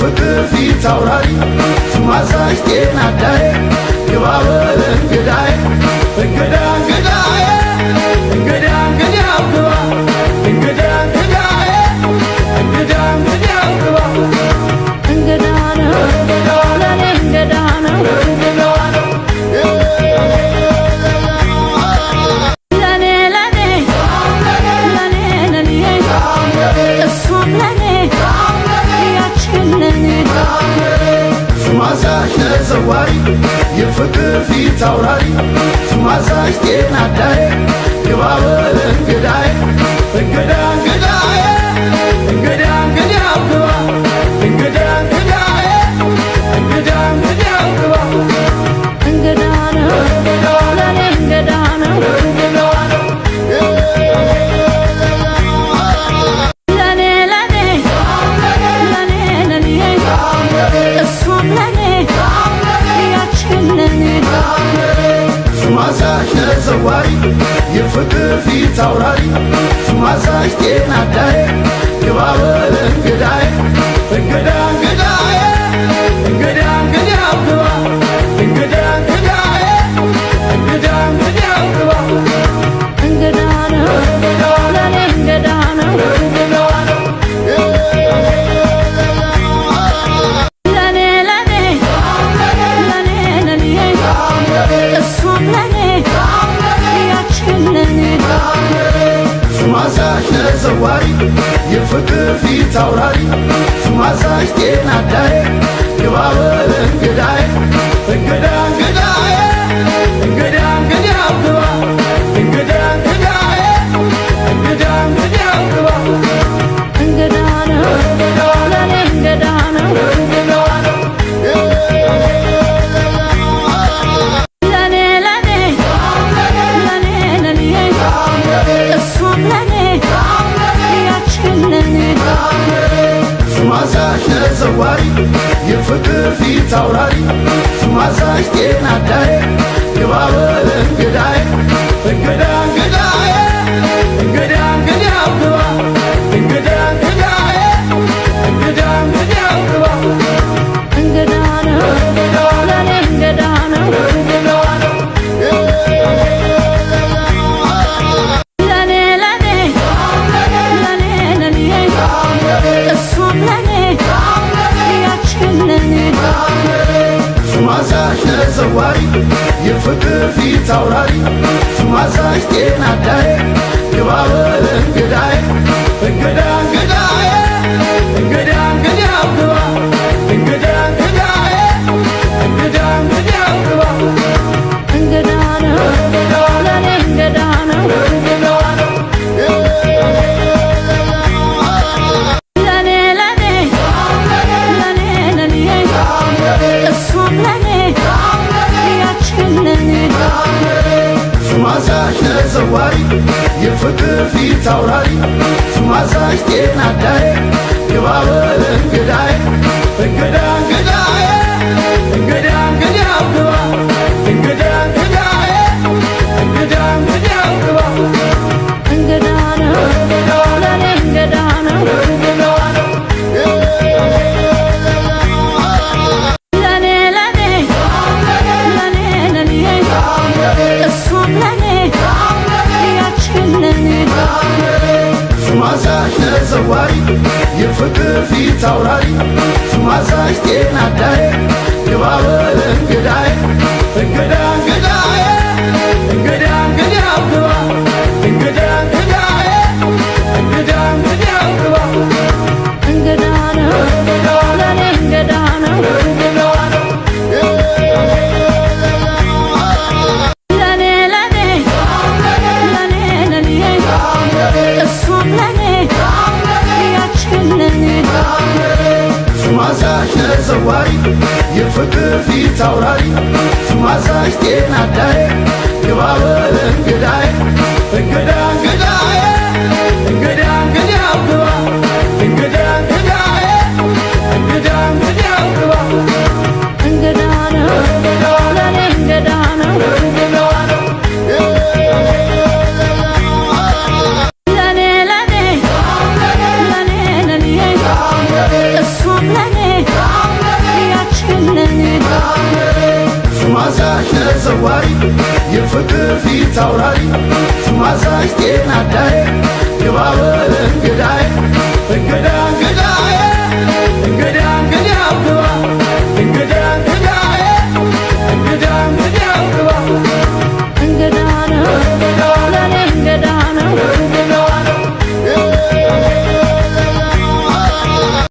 የፍቅር ፊት አውራሪ ስማሳሽ ጤና ዳዬ ግባበል እንግዳዬ እንግዳ እንግዳዬ እንግዳ እንግዳው ግባ እንግዳ እንግዳዬ እንግዳ እንግዳው ግባ እንግዳ ነው ለኔ እንግዳ ነው ስማሳሽ ተዘዋሪ የፍቅር ፊት አውራሪ ስማሳሽ ጤና ዳዬ ግባበል እንግዳዬ እንግዳ እንግዳዬ እንግዳ እንግዳው ግባ እንግዳ እንግዳዬ እንግዳ እንግዳው ግባ እንግዳ ነው ለኔ እንግዳ ነው ስማሳሽ ተዘዋሪ የፍቅር ፊት አውራሪ ስማሳሽ ጤና ዳዬ ግባበል እንግዳዬ እንግዳ እንግዳዬ እንግዳ እንግዳው ግባ እንግዳ እንግዳዬ እንግዳ እንግዳው ግባ እንግዳ ነው ለኔ እንግዳ ነው ስማሳሽ ተዘዋሪ የፍቅር ፊት አውራሪ ስማሳሽ ጤና ዳዬ ግባበል እንግዳዬ እንግዳ እንግዳዬ እንግዳ እንግዳው ግባ እንግዳ እንግዳዬ እንግዳ እንግዳው ግባ እንግዳ ነው ለኔ እንግዳ ነው ስማሳሽ ተዘዋሪ የፍቅር ፊት አውራሪ ስማሳሽ ጤና ዳዬ ግባበል እንግዳዬ እንግዳ እንግዳዬ እንግዳ እንግዳው ግባ እንግዳ እንግዳዬ እንግዳ እንግዳው ግባ እንግዳ ነው ለኔ እንግዳ ነው ስማሳሽ ተዘዋሪ የፍቅር ፊት አውራሪ ስማሳሽ ጤና ዳዬ ግባበል እንግዳዬ እንግዳ እንግዳዬ እንግዳ እንግዳው ግባ እንግዳ እንግዳዬ እንግዳ እንግዳው ግባ እንግዳ ነው ለኔ እንግዳ ነው ስማሳሽ ተዘዋሪ የፍቅር ፊት አውራሪ ስማሳሽ ጤና ዳዬ ግባበል እንግዳዬ እንግዳ እንግዳዬ እንግዳ እንግዳው ግባ እንግዳ እንግዳዬ እንግዳ እንግዳው ግባ እንግዳ ነው ለኔ እንግዳ ነው ስማሳሽ ተዘዋሪ የፍቅር ፊት አውራሪ ስማሳሽ ጤና ዳዬ ግባበል እንግዳዬ እንግዳ እንግዳዬ እንግዳ እንግዳው ግባ እንግዳ እንግዳዬ እንግዳ እንግዳው ግባ እንግዳ ነው ለኔ እንግዳ ነው ስማሳሽ ተዘዋሪ የፍቅር ፊት አውራሪ ስማሳሽ ጤና ዳዬ ግባበል እንግዳዬ እንግዳ እንግዳዬ እንግዳ እንግዳው ግባ እንግዳ እንግዳዬ እንግዳ እንግዳው ግባ እንግዳ ነው ለኔ እንግዳ ነው ለኔ አዛዥ ጤና አዳዬ ግባ በል እንግዳዬ እንግዳ